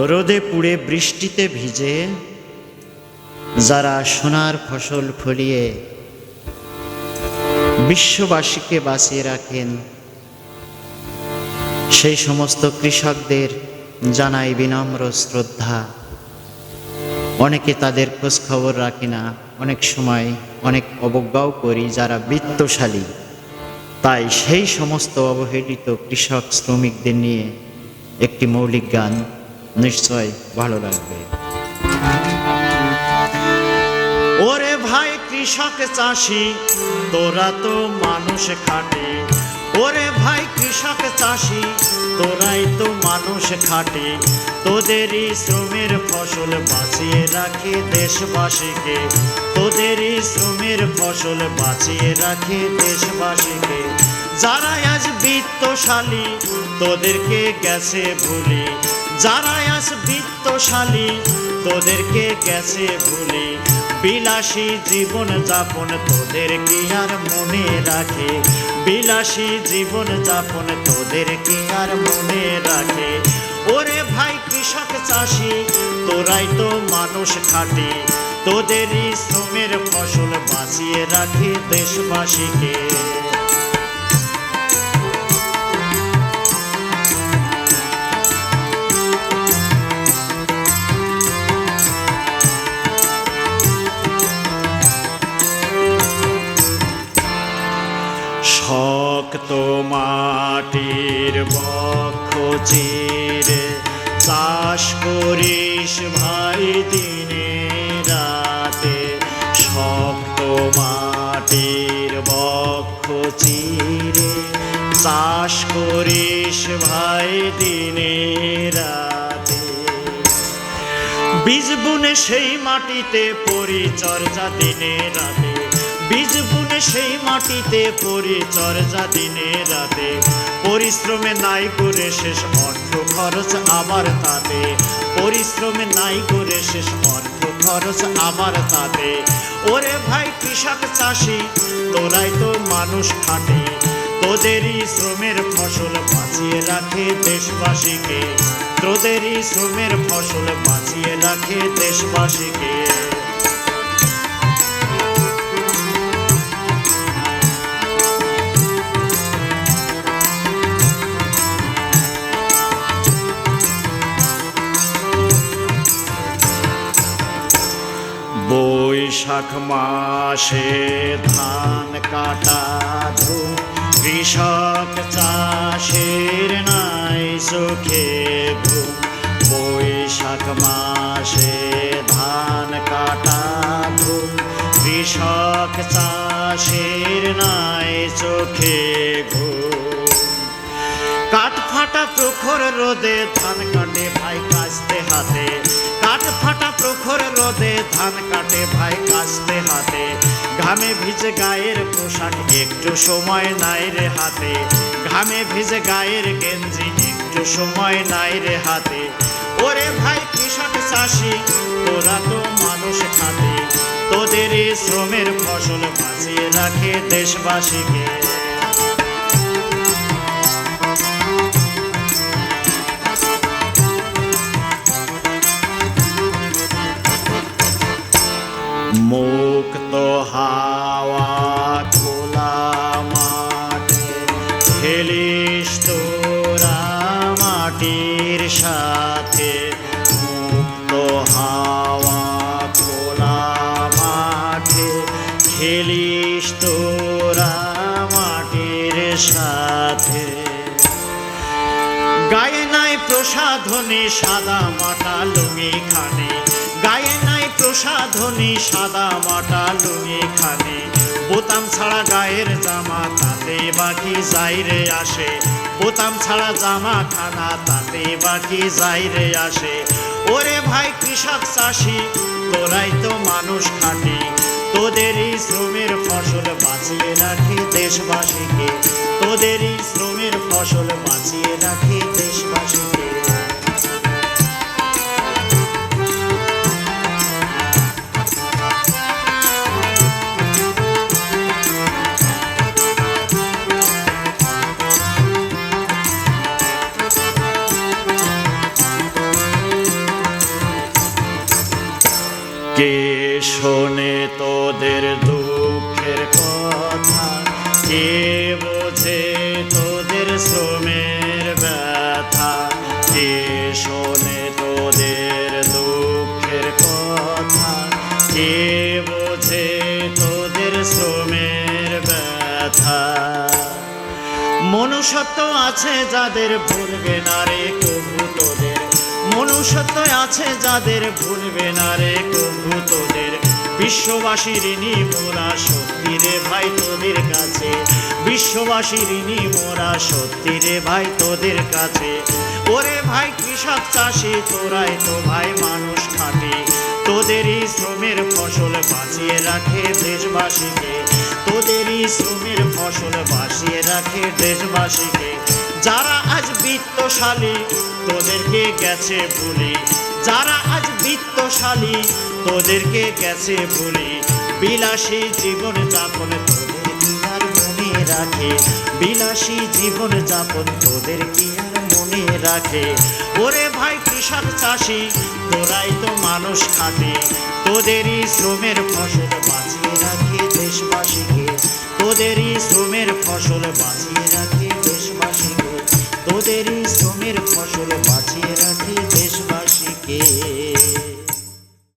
রোদে পুড়ে বৃষ্টিতে ভিজে যারা সোনার ফসল ফলিয়ে বিশ্ববাসীকে বাঁচিয়ে রাখেন, সেই সমস্ত কৃষকদের জানাই বিনম্র শ্রদ্ধা। অনেকে তাদের খোঁজ খবর রাখি না, অনেক সময় অনেক অবজ্ঞাও করি যারা বিত্তশালী। তাই সেই সমস্ত অবহেলিত কৃষক শ্রমিকদের নিয়ে একটি মৌলিক গান নিশ্চয় ভালো লাগবে। ওরে ভাই কৃষক চাষি তোরা তো মানুষ খাটে, ওরে ভাই কৃষক চাষি তোরাই তো মানুষ খাটে, তোদেরই শ্রমের ফসল বাঁচিয়ে রাখে দেশবাসীকে, তোদেরই শ্রমের ফসল বাঁচিয়ে রাখে দেশবাসীকে। যারা আজ বিত্তশালী তোদেরকে গেছে ভুলি, যারা আজ বিত্তশালী তোদেরকে গেছে ভুলি, বিলাসী জীবন যাপন তোদের কি আর মনে রাখে, বিলাসী জীবন যাপন তোদের কি আর মনে রাখে। ওরে ভাই কৃষক চাষি তোরাই তো মানুষ খাটে, তোদেরই শ্রমের ফসল বাঁচিয়ে রাখে দেশবাসীকে। শক্ত মাটির বক্ষ চিরে চাষ করিস ভাই দিনে রাতে, শক্ত মাটির বক্ষ চিরে চাষ করিস ভাই দিনে রাতে। বীজ বুনে সেই মাটিতে পরিচর্যা দিনে রাতে, বীজ বুনে সেই মাটিতে পরিচর্যা দিনে রাতে, পরিশ্রমে নাই করে শেষ অর্থ খরচ আবার তাতে, পরিশ্রমে নাই করে শেষ অর্থ খরচ আবার তাতে। ওরে ভাই কৃষক চাষি তোরাই তো মানুষ খাটে, তোদেরই শ্রমের ফসল বাঁচিয়ে রাখে দেশবাসীকে, তোদেরই শ্রমের ফসল বাঁচিয়ে রাখে দেশবাসীকে। বৈশাখ মাসে ধান কাটা ধুম, কৃষক চাষের নাই চোখে ঘুম। বৈশাখ মাসে ধান কাটা ধুম, কৃষক চাষের নাই চোখে ঘুম। কাঠ ফাটা প্রখর রোদে ধান কাটে ভাই কাস্তে হাতে, কাঠ ফাটা প্রখর রোদে ধান কাটে ভাই কাস্তে হাতে। ঘামে ভিজে গায়ের পোশাক একটু সময় নাই রে হাতে, ঘামে ভিজে গায়ের গেঞ্জি একটু সময় নাই রে হাতে। ওরে ভাই কৃষক চাষি তোরা তো মানুষ খাটে, তোদেরই শ্রমের ফসল বাঁচিয়ে রাখে দেশবাসীকে। মুক্ত হাওয়া খোলা মাঠে খেলিস তোরা মাটির সাথে, মুক্ত হাওয়া খোলা মাঠে খেলিস তোরা মাটির সাথে। গায়ে নাই প্রসাধনী সাদা মাটা লুঙ্গি খানে, গায়ে নাই প্রসাধনী সাদা মাটা লুঙ্গি খানে। বোতাম ছাড়া গায়ের জামা তাতে বাকি যাই রে আসে, বোতাম ছাড়া জামা খানা তাতে বাকি যাই রে আসে। ওরে ভাই কৃষক চাষি তোরাই তো মানুষ খাটি, তোদেরই শ্রমের ফসল বাঁচিয়ে রাখে দেশবাসীকে, তোদেরই শ্রমের ফসল বাঁচিয়ে রাখে দেশবাসীকে। কে শোনে তোদের দুঃখের কথা, কে বোঝে তোদের শ্রমের ব্যথা, কে শোনে তোদের দুঃখের কথা, কে বোঝে তোদের শ্রমের ব্যথা। মনুষ্যত্ব আছে যাদের ভুলবে না রে কভু তোদের, মনুষ্যত্ব আছে যাদের ভুলবে না রে কভু তোদের। বিশ্ববাসী ঋণী মোরা সত্যি রে ভাই তোদের কাছে, বিশ্ববাসী ঋণী মোরা সত্যি রে ভাই তোদের কাছে। ওরে ভাই কৃষক চাষি তোরাই তো ভাই মানুষ খাঁটি, তোদেরই শ্রমের ফসল বাঁচিয়ে রাখে দেশবাসীকে, তোদেরই শ্রমের ফসল বাঁচিয়ে রাখে দেশবাসীকে। যারা আজ বিত্তশালী তোদেরকে গেছে ভুলি, যারা আজ বিত্তশালী তোদেরকে গেছে ভুলি। বিলাসী জীবন যাপন তোদের কি আর মনে রাখে, বিলাসী জীবন যাপন তোদের কি আর মনে রাখে। ওরে ভাই কৃষক চাষি তোরাই তো মানুষ খাঁটি, তোদেরই শ্রমের ফসল বাঁচিয়ে রাখে দেশবাসীকে, তোদেরই শ্রমের ফসল বাঁচিয়ে